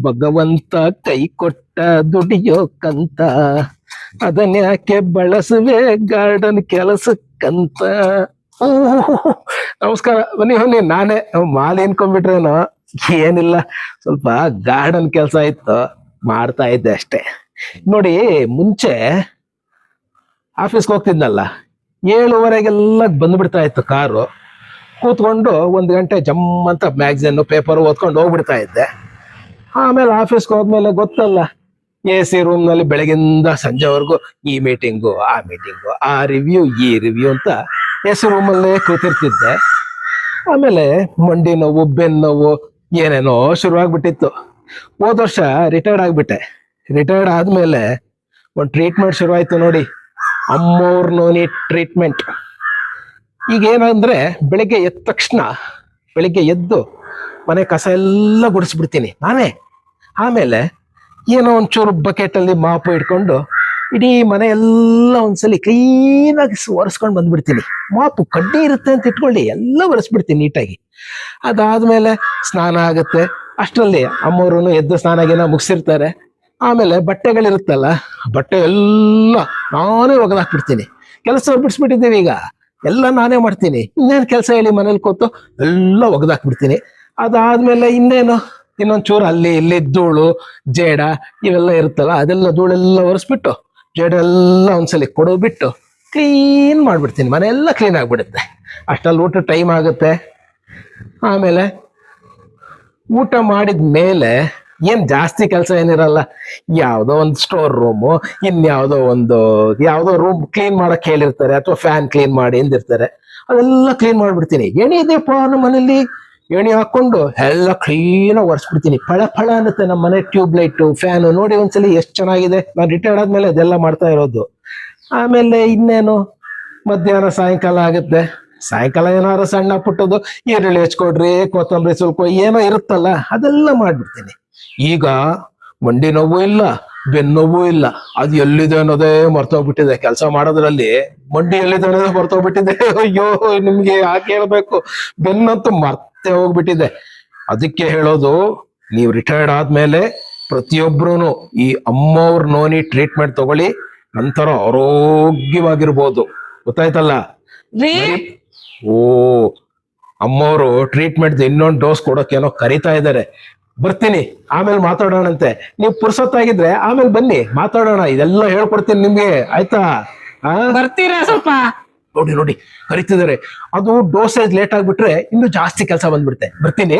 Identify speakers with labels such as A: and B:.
A: ಭಗವಂತ ಕೈ ಕೊಟ್ಟ ದುಡಿಯೋಕಂತ ಅದನ್ಯಾಕೆ ಬಳಸುವೆ ಗಾರ್ಡನ್ ಕೆಲಸಕ್ಕಂತ. ನಮಸ್ಕಾರ, ಬನ್ನಿ ನಾನೇ ಮಾಲೆ ಅನ್ಕೊಂಡ್ಬಿಟ್ರೇನೋ. ಏನಿಲ್ಲ, ಸ್ವಲ್ಪ ಗಾರ್ಡನ್ ಕೆಲಸ ಇತ್ತು, ಮಾಡ್ತಾ ಇದ್ದೆ ಅಷ್ಟೇ. ನೋಡಿ, ಮುಂಚೆ ಆಫೀಸ್ಗೆ ಹೋಗ್ತಿದ್ನಲ್ಲ, 7:30ಗೆಲ್ಲ ಬಂದ್ಬಿಡ್ತಾ ಇತ್ತು ಕಾರು. ಕೂತ್ಕೊಂಡು 1 ಗಂಟೆ ಜಮ್ ಅಂತ ಮ್ಯಾಗ್ಝಿನ್ ಪೇಪರ್ ಓದ್ಕೊಂಡು ಹೋಗ್ಬಿಡ್ತಾ ಇದ್ದೆ. ಆಮೇಲೆ ಆಫೀಸ್ಗೆ ಹೋದ್ಮೇಲೆ ಗೊತ್ತಲ್ಲ, AC ರೂಮ್ನಲ್ಲಿ ಬೆಳಗಿಂದ ಸಂಜೆವರೆಗೂ ಈ ಮೀಟಿಂಗು ಆ ಮೀಟಿಂಗು, ಆ ರಿವ್ಯೂ ಈ ರಿವ್ಯೂ ಅಂತ AC ರೂಮಲ್ಲೇ ಕೂತಿರ್ತಿದ್ದೆ. ಆಮೇಲೆ ಮಂಡಿ ನೋವು, ಬೆನ್ನು ನೋವು, ಏನೇನೋ ಶುರುವಾಗ್ಬಿಟ್ಟಿತ್ತು. ಹೋದ ವರ್ಷ ರಿಟೈರ್ಡ್ ಆಗ್ಬಿಟ್ಟೆ. ರಿಟೈರ್ಡ್ ಆದ್ಮೇಲೆ ಒಂದು ಟ್ರೀಟ್ಮೆಂಟ್ ಶುರುವಾಯ್ತು ನೋಡಿ, ಅಮ್ಮೋರ್ ನೋನಿ ಟ್ರೀಟ್ಮೆಂಟ್. ಈಗ ಏನಂದ್ರೆ, ಬೆಳಿಗ್ಗೆ ಎದ್ದ ತಕ್ಷಣ, ಬೆಳಿಗ್ಗೆ ಎದ್ದು ಮನೆ ಕಸ ಎಲ್ಲ ಗುಡಿಸ್ಬಿಡ್ತೀನಿ ನಾನೇ. ಆಮೇಲೆ ಏನೋ ಒಂಚೂರು ಬಕೆಟಲ್ಲಿ ಮಾಪು ಇಟ್ಕೊಂಡು ಇಡೀ ಮನೆ ಎಲ್ಲ ಒಂದ್ಸಲಿ ಕ್ಲೀನಾಗಿ ಒರೆಸ್ಕೊಂಡು ಬಂದ್ಬಿಡ್ತೀನಿ. ಮಾಪು ಕಡ್ಡಿ ಇರುತ್ತೆ ಅಂತ ಇಟ್ಕೊಳ್ಳಿ, ಎಲ್ಲ ಒರೆಸ್ಬಿಡ್ತೀನಿ ನೀಟಾಗಿ. ಅದಾದ್ಮೇಲೆ ಸ್ನಾನ ಆಗುತ್ತೆ. ಅಷ್ಟರಲ್ಲಿ ಅಮ್ಮವ್ರು ಎದ್ದು ಸ್ನಾನಗೇನ ಮುಗಿಸಿರ್ತಾರೆ. ಆಮೇಲೆ ಬಟ್ಟೆಗಳಿರುತ್ತಲ್ಲ, ಬಟ್ಟೆ ಎಲ್ಲ ನಾನೇ ಒಗೆದಾಕ್ಬಿಡ್ತೀನಿ. ಕೆಲಸ ಬಿಡಿಸ್ಬಿಟ್ಟಿದ್ದೀವಿ, ಈಗ ಎಲ್ಲ ನಾನೇ ಮಾಡ್ತೀನಿ. ಇನ್ನೇನು ಕೆಲಸ ಹೇಳಿ, ಮನೇಲಿ ಕೂತು ಎಲ್ಲ ಒಗೆದಾಕ್ಬಿಡ್ತೀನಿ. ಅದಾದ್ಮೇಲೆ ಇನ್ನೊಂಚೂರು ಅಲ್ಲಿ ಇಲ್ಲಿ ಧೂಳು ಜೇಡ ಇವೆಲ್ಲ ಇರುತ್ತಲ್ಲ, ಅದೆಲ್ಲ ಧೂಳೆಲ್ಲ ಒರೆಸ್ಬಿಟ್ಟು ಜೇಡ ಎಲ್ಲ ಒಂದ್ಸಲಿ ಕೊಡೋಬಿಟ್ಟು ಕ್ಲೀನ್ ಮಾಡ್ಬಿಡ್ತೀನಿ. ಮನೆ ಎಲ್ಲ ಕ್ಲೀನ್ ಆಗ್ಬಿಡುತ್ತೆ. ಅಷ್ಟಲ್ಲಿ ಊಟ ಟೈಮ್ ಆಗುತ್ತೆ. ಆಮೇಲೆ ಊಟ ಮಾಡಿದ ಮೇಲೆ ಏನ್ ಜಾಸ್ತಿ ಕೆಲಸ ಏನಿರಲ್ಲ. ಯಾವುದೋ ಒಂದು ಸ್ಟೋರ್ ರೂಮು, ಯಾವುದೋ ರೂಮ್ ಕ್ಲೀನ್ ಮಾಡಕ್ ಹೇಳಿರ್ತಾರೆ, ಅಥವಾ ಫ್ಯಾನ್ ಕ್ಲೀನ್ ಮಾಡಿ ಎಂದಿರ್ತಾರೆ, ಅದೆಲ್ಲ ಕ್ಲೀನ್ ಮಾಡ್ಬಿಡ್ತೀನಿ. ಎಣಿ ಇದೆಯಪ್ಪ ನಮ್ಮ ಮನೇಲಿ, ಎಣಿ ಹಾಕೊಂಡು ಎಲ್ಲ ಕ್ಲೀನಾಗಿ ಒರೆಸ್ಬಿಡ್ತೀನಿ. ಫಳ ಅನ್ನತ್ತೆ ನಮ್ಮ ಮನೆ ಟ್ಯೂಬ್ ಲೈಟು, ಫ್ಯಾನು ನೋಡಿ ಒಂದ್ಸಲಿ ಎಷ್ಟು ಚೆನ್ನಾಗಿದೆ. ನಾನು ರಿಟೈರ್ಡ್ ಆದ್ಮೇಲೆ ಅದೆಲ್ಲ ಮಾಡ್ತಾ ಇರೋದು. ಆಮೇಲೆ ಇನ್ನೇನು, ಮಧ್ಯಾಹ್ನ ಸಾಯಂಕಾಲ ಆಗುತ್ತೆ. ಸಾಯಂಕಾಲ ಏನಾದ್ರು ಸಣ್ಣ ಪುಟ್ಟದು ಈರುಳ್ಳಿ ಹೆಚ್ಕೊಡ್ರಿ, ಕೊತ್ತಂಬರಿ ಸ್ವಲ್ಪ ಏನೋ ಇರುತ್ತಲ್ಲ, ಅದೆಲ್ಲ ಮಾಡ್ಬಿಡ್ತೀನಿ. ಈಗ ಮಂಡಿ ನೋವು ಇಲ್ಲ, ಬೆನ್ನೋವು ಇಲ್ಲ. ಅದು ಎಲ್ಲಿದೆ ಅನ್ನೋದೇ ಮರ್ತೋಗ್ಬಿಟ್ಟಿದೆ. ಕೆಲಸ ಮಾಡೋದ್ರಲ್ಲಿ ಮಂಡಿ ಎಲ್ಲಿದೆ ಅನ್ನೋದೇ ಮರ್ತೋಗ್ಬಿಟ್ಟಿದೆ. ಅಯ್ಯೋ, ನಿಮ್ಗೆ ಯಾಕೆ ಹೇಳ್ಬೇಕು, ಬೆನ್ನಂತೂ ಮರ್ತೇ ಹೋಗ್ಬಿಟ್ಟಿದೆ. ಅದಕ್ಕೆ ಹೇಳೋದು, ನೀವು ರಿಟೈರ್ಡ್ ಆದ್ಮೇಲೆ ಪ್ರತಿಯೊಬ್ರು ಈ ಅಮ್ಮವ್ರ ನೋನಿ ಟ್ರೀಟ್ಮೆಂಟ್ ತಗೊಳ್ಳಿ, ನಂತರ ಆರೋಗ್ಯವಾಗಿರ್ಬೋದು. ಗೊತ್ತಾಯ್ತಲ್ಲ? ಓ, ಅಮ್ಮವರು ಟ್ರೀಟ್ಮೆಂಟ್ ಇನ್ನೊಂದು ಡೋಸ್ ಕೊಡೋಕೇನೋ ಕರಿತಾ ಇದ್ದಾರೆ. ಬರ್ತೀನಿ, ಆಮೇಲೆ ಮಾತಾಡೋಣಂತೆ. ನೀವು ಪುರ್ಸೊತ್ತಾಗಿದ್ರೆ ಆಮೇಲೆ ಬನ್ನಿ, ಮಾತಾಡೋಣ. ಇದೆಲ್ಲ ಹೇಳ್ಕೊಡ್ತೀನಿ ನಿಮ್ಗೆ, ಆಯ್ತಾ?
B: ಬರ್ತೀರಾ? ಸ್ವಲ್ಪ
A: ನೋಡಿ ಕರಿತಿದ್ದಾರೆ. ಅದು ಡೋಸೇಜ್ ಲೇಟ್ ಆಗ್ಬಿಟ್ರೆ ಇನ್ನು ಜಾಸ್ತಿ ಕೆಲಸ ಬಂದ್ಬಿಡುತ್ತೆ. ಬರ್ತೀನಿ.